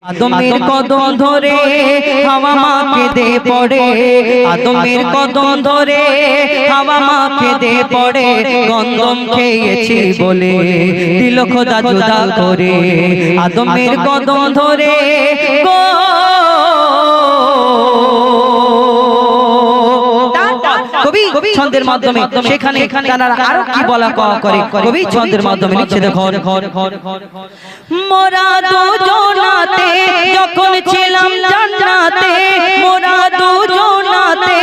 আদমের কদম ধরে হাওয়া মাকে দে পড়ে, আদমের কদম ধরে হাওয়া মাকে দে পড়ে, গন্ধম খেয়েছি বলে দিল খোদা জুদা করে। আদমের কদম ধরে কবি ছন্দের মাধ্যমে সেখানে তারা আরো কি বলা করে, কবি ছন্দের মাধ্যমে লিখছে দেখো, মোরা দুজনাতে যখন ছিলাম জান্নাতে, মোরা দুজনাতে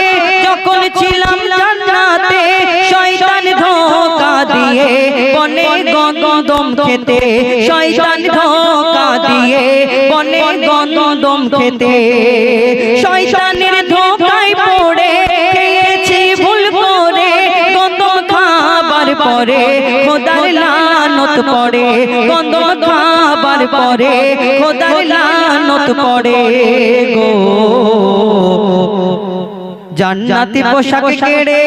যখন ছিলাম জান্নাতে, শয়তান ধোঁকা দিয়ে বনে গন্ধম খেতে, শয়তান ধোঁকা দিয়ে বনে গন্ধম খেতে, শয়তানের ধোঁকায় পড়ে পরে খোদার লানত পড়ে, গন্ধম খাবার পরে খোদার লানত পড়ে গো। জান্নাতি পোশাক কেড়ে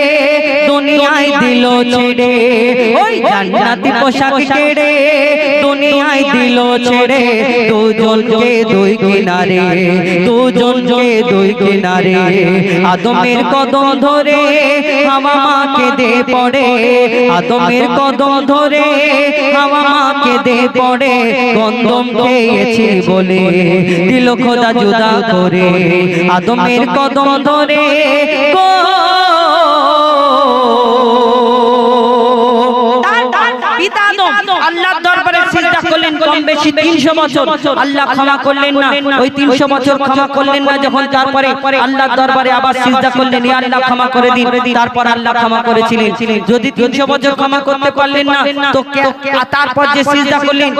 দুনিয়ায় দিল ছেড়ে, ওই জান্নাতি পোশাক কেড়ে দুনিয়ায় দিল ছেড়ে, দুজনকে দুই কিনারে, দুজনকে দুই কিনারে। আদমের কদম ধরে হাওয়া মাকে দে পড়ে, আদমের কদম ধরে হাওয়া মাকে দে পড়ে, গন্ধম খেয়েছি বলে দিল খোদা জুদা করে। আদমের কদম ধরে আল্লাহর দরবারে সিজদা করলেন কম বেশি 300 বছর, আল্লাহ ক্ষমা করলেন না। ওই 300 বছর ক্ষমা করলেন না যখন, তারপরে আল্লাহর দরবারে আবার সিজদা করলেন, ইয়া আল্লাহ ক্ষমা করে দিন। তারপর আল্লাহ ক্ষমা করেছিলেন। যদি 300 বছর ক্ষমা করতে পারলেন না তো তারপর যে সিজদা করলেন,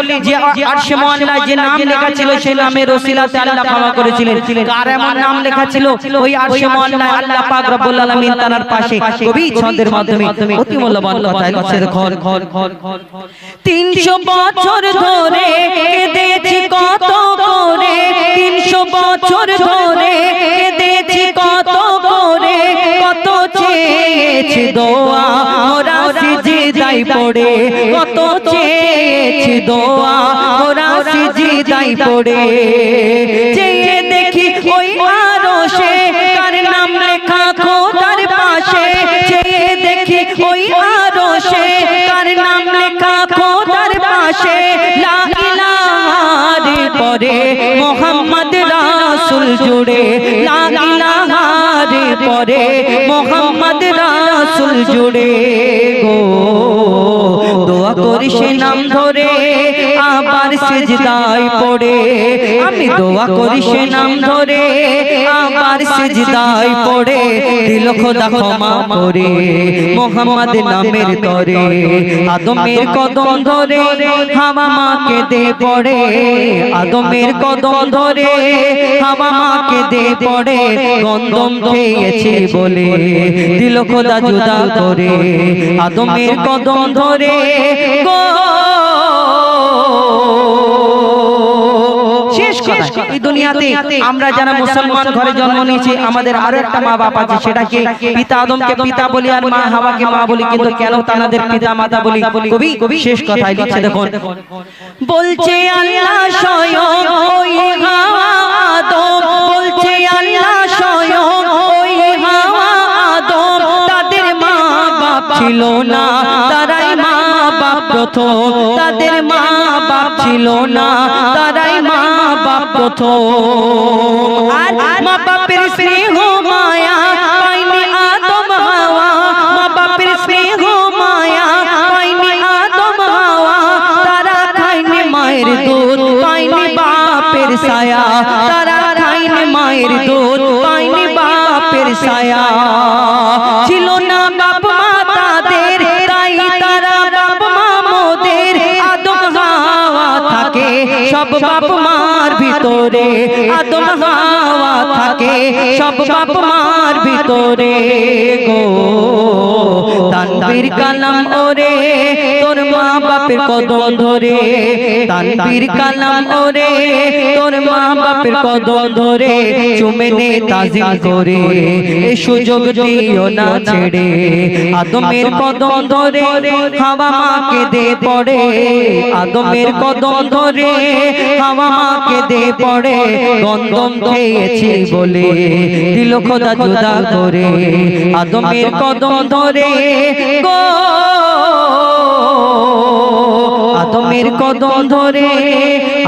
যে আরশে মুআল্লায় যে নাম লেখা ছিল সেই নামের ওসিলাতে আল্লাহ ক্ষমা করেছিলেন। কার এমন নাম লেখা ছিল ওই আরশে মুআল্লায় আল্লাহ পাক রব্বুল আলামিন তার পাশে কবি ছন্দের মাধ্যমে অতি মূল্যবান কথা লিখছে দেখো, 300 বছর ধরে কেঁদেছি কত করে, 300 বছর ধরে কেঁদেছি কত করে, কত চেয়েছি দোয়া মোরা সিজদায় পড়ে, কত চেয়েছি দোয়া মোরা সিজদায় পড়ে। চেয়ে দেখি ওই আরশে কার নাম লেখা খোদার পাশে, চেয়ে দেখি ওই আরশে কার নাম লেখা খোদার পাশে, লা ইলাহার পরে মুহাম্মদ রাসূল জুড়ে, লা ইলাহার পরে মুহাম্মদ রাসূল জুড়ে গো। দোয়া করি সে নাম ধরে আবার সিজদায় পড়ে, আমি দোয়া করি সে নাম ধরে আবার সিজদায় পড়ে, দিল খোদা ক্ষমা করে মুহাম্মদ নামের তরে। আদমের কদম ধরে হাওয়া মাকে দে পড়ে, আদমের কদম ধরে হাওয়া মাকে দে পড়ে, গন্ধম খেয়েছি বলে দিল খোদা জুদা করে। আদমের কদম ধরে এই দুনিয়াতে আমরা যারা মুসলমান ঘরে জন্ম নিয়েছি, আমাদের আরো একটা মা বাপ আছে, সেটাকে পিতা আদমকে পিতা বলি আর মা হাওয়াকে মা বলি, কিন্তু কেন তাদের পিতা মাতা বলি? কবি শেষ কথায় লিখছে দেখুন, বলছে আল্লাহ স্বয়ং ওই হাওয়া আদম, বলছে আল্লাহ স্বয়ং ওই হাওয়া আদম, তাদের মা বাপ ছিল না, তারাই মা বাপ প্রথম, তাদের মা বাপ ছিল না, তারাই মা বাপ প্রথম। আর মা বাপের স্নেহ মায়া পায়নি আদম হাওয়া, মা বাপের স্নেহ মায়া পায়নি আদম হাওয়া, তারা খায়নি মায়ের দুধ পায়নি বাপের ছায়া, তারা খায়নি মায়ের দুধ পায়নি বাপের ছায়া। ছিল না বাপ মা তাদের, তাই তারা বাপ মা মোদের, আদম হাওয়া থাকে সব বাপ মার ভিতরে, আদম হাওয়া থাকে সব বাপ মার ভিতরে গো। তানবীর কালাম ওরে তোর মা বাপের কদম ধরে, তানবীর কালাম ওরে তোর মা বাপ বাপের কদম ধরে চুমে নে তাজিম করে এই সুযোগ দিও না ছেড়ে আদমের কদম ধরে হাওয়া মাকে দে পড়ে আদমের কদম ধরে হাওয়া মাকে দে পড়ে গন্ধম খেয়েছি বলে দিল খোদা জুদা করে আদমের কদম ধরে গো আদমের কদম ধরে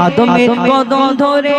আদমের কদম ধরে